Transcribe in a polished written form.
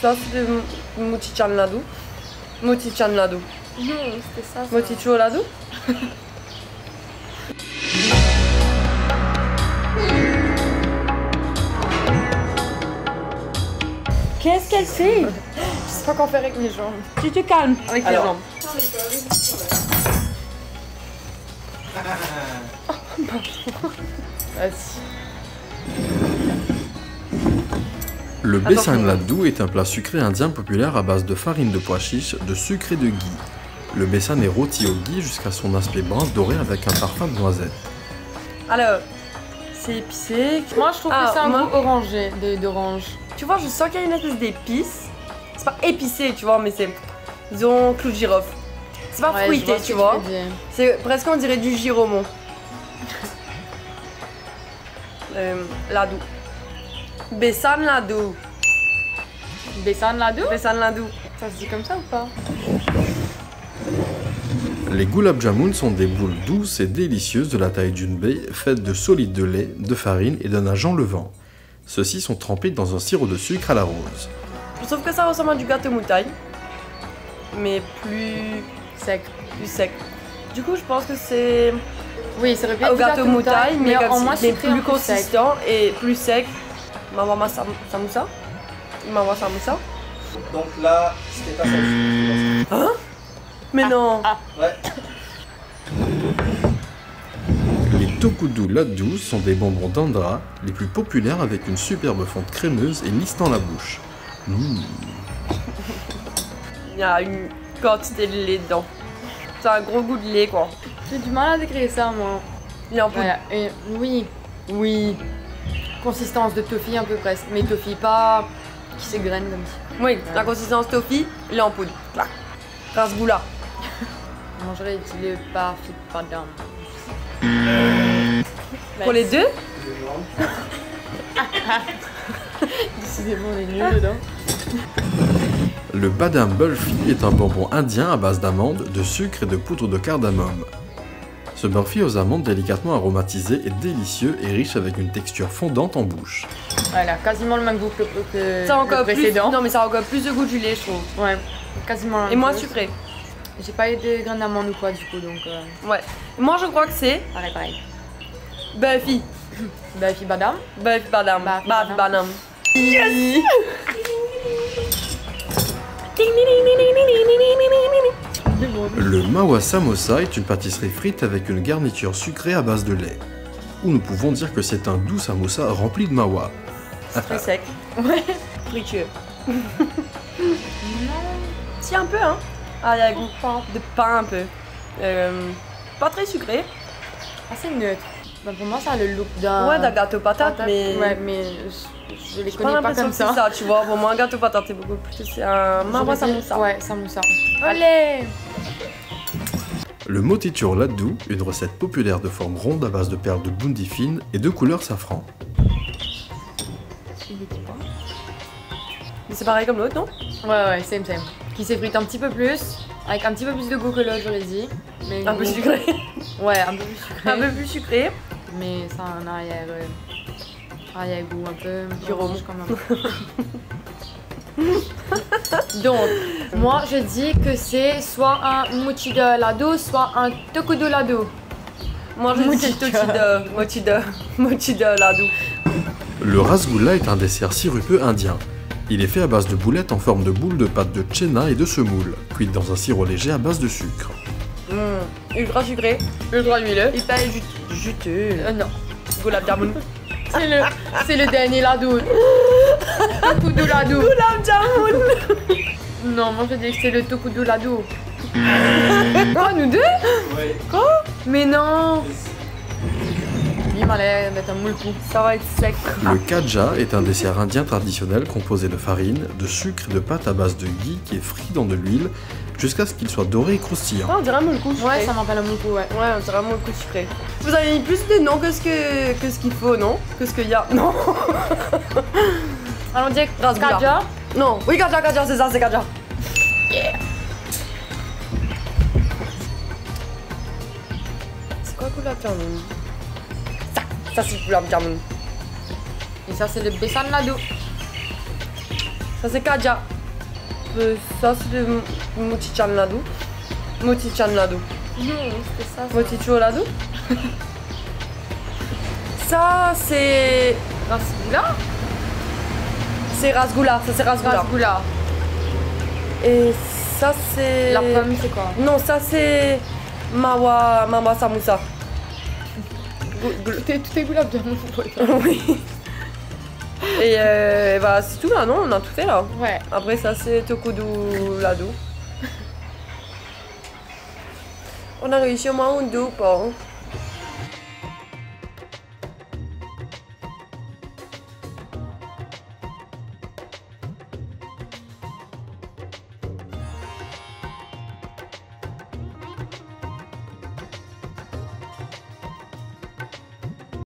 Ça, c'est de mochi-chan laddu. Mochi-chan laddu. Non, c'était ça. Mochi-cho laddu. Qu'est-ce qu'elle fait? Je sais pas quoi faire avec mes jambes. Tu te calmes avec tes jambes. Vas-y. Le besan laddu est un plat sucré indien populaire à base de farine de pois chiches, de sucre et de ghee. Le besan est rôti au ghee jusqu'à son aspect brun doré avec un parfum de noisette. Alors, c'est épicé. Moi, je trouve que c'est un goût orangé, d'orange. Tu vois, je sens qu'il y a une espèce d'épice. C'est pas épicé, tu vois, mais c'est, disons, clou de girofle. C'est pas fruité, tu vois. C'est presque, on dirait du giromon. Laddu. Besan laddu. Besan laddu? Besan laddu. Ça se dit comme ça ou pas? Les gulab jamun sont des boules douces et délicieuses de la taille d'une baie, faites de solides de lait, de farine et d'un agent levant. Ceux-ci sont trempés dans un sirop de sucre à la rose. Je trouve que ça ressemble à du gâteau moutaille, mais plus sec. Plus sec. Du coup, je pense que c'est oui, ça répète au gâteau moutaille, mais en moins mais plus consistant et plus sec. Mawa samoussa. Mawa samoussa. Donc là, c'était pas ça. Hein? Mais non. Ouais. Les tokudu laddu sont des bonbons d'Andhra, les plus populaires avec une superbe fonte crémeuse et lisse dans la bouche. Il y a une quantité de lait dedans. C'est un gros goût de lait, quoi. J'ai du mal à décrire ça, moi. Il est en poudre. Voilà. Et, oui. Oui. Consistance de toffee un peu presque. Mais toffee pas qui s'égrène comme ça. Oui, la consistance toffee, il est en poudre. Clac. Rasgoula. Je mangerai le parfait padam. Pour les deux? Décidément, on est nuls dedans. Le badam burfi est un bonbon indien à base d'amandes, de sucre et de poudre de cardamome. Ce burfi aux amandes délicatement aromatisé est délicieux et riche avec une texture fondante en bouche. Voilà, quasiment le même goût que le précédent. Non mais ça a encore plus de goût du lait, je trouve. Ouais, quasiment le même. Et moins goût. sucré. J'ai pas eu de graines d'amande ou quoi du coup donc. Ouais. Moi je crois que c'est Pareil. Buffy. Buffy badam. Buffy badam. Buffy badam. Yes. Le mawa samosa est une pâtisserie frite avec une garniture sucrée à base de lait. Ou nous pouvons dire que c'est un doux samosa rempli de mawa. C'est très sec. Ouais. Fritueux. Si un peu hein. Ah il y a un goût de pain un peu. Pas très sucré. Assez neutre. Bah, pour moi ça a le look d'un. Ouais d'un gâteau patate mais. Ouais mais je les connais pas comme ça. C'est ça tu vois. Pour moi un gâteau patate c'est beaucoup plus. C'est un mawa samoussa. Ouais samoussa. Allez. Le motichur laddu, une recette populaire de forme ronde à base de perles de bundi fines et de couleur safran. Mais c'est pareil comme l'autre non? Ouais same. Qui s'effrite un petit peu plus, avec un petit peu plus de goût que l'autre j'aurais dit. Mais un peu sucré. Ouais un peu plus sucré. Un peu plus sucré. Mais ça a un arrière-goût un peu giromon quand même. Donc, moi je dis que c'est soit un mochi de laddu, soit un tokudu laddu. Moi je dis mochi de laddu. Le rasgoula est un dessert sirupeux indien. Il est fait à base de boulettes en forme de boules de pâte de tchéna et de semoule, cuites dans un sirop léger à base de sucre. Ultra sucré, ultra huileux, hyper juteux. Non. Gulab jamun. C'est le dernier laddu. Tokudu laddu. Gulab jamun. Non, moi je dis que c'est le tokudu laddu. Quoi, nous deux? Oui. Quoi? Mais non. Il m'a l'air d'être un moule coup. Ça va être sec. Le kaja est un dessert indien traditionnel composé de farine, de sucre et de pâte à base de ghee qui est frit dans de l'huile jusqu'à ce qu'il soit doré et croustillant. Ah, on dirait un moule coup sucré. Ouais, ça m'appelle un moule coup, ouais. Ouais, on dirait un moule coup sucré. Vous avez mis plus de noms que ce qu'il faut, non? Que ce qu'il y a. Non. Alors on dit rasgoula. kaja. Non. Oui, kaja, c'est ça, c'est kaja. Yeah. C'est quoi gulab jamun? Ça c'est gulab jamun. Et ça c'est le besan laddu. Ça Ça c'est Kaja. Ça c'est de Motichan Ladou. Motichan Ladou. Non, c'était ça. Moticho Ladou. Ça c'est. Rasgoula. C'est Rasgoula. Ça c'est Rasgoula. Rasgoula. Et ça c'est. La pomme, c'est quoi? Non, ça c'est. Mawa Samoussa. Tout est goulab de mon pote. Oui. Et bah c'est tout là, non? On a tout fait là. Ouais. Après ça c'est Tokudu Ladou. On a réussi au moins un ou deux ou pas? Hein.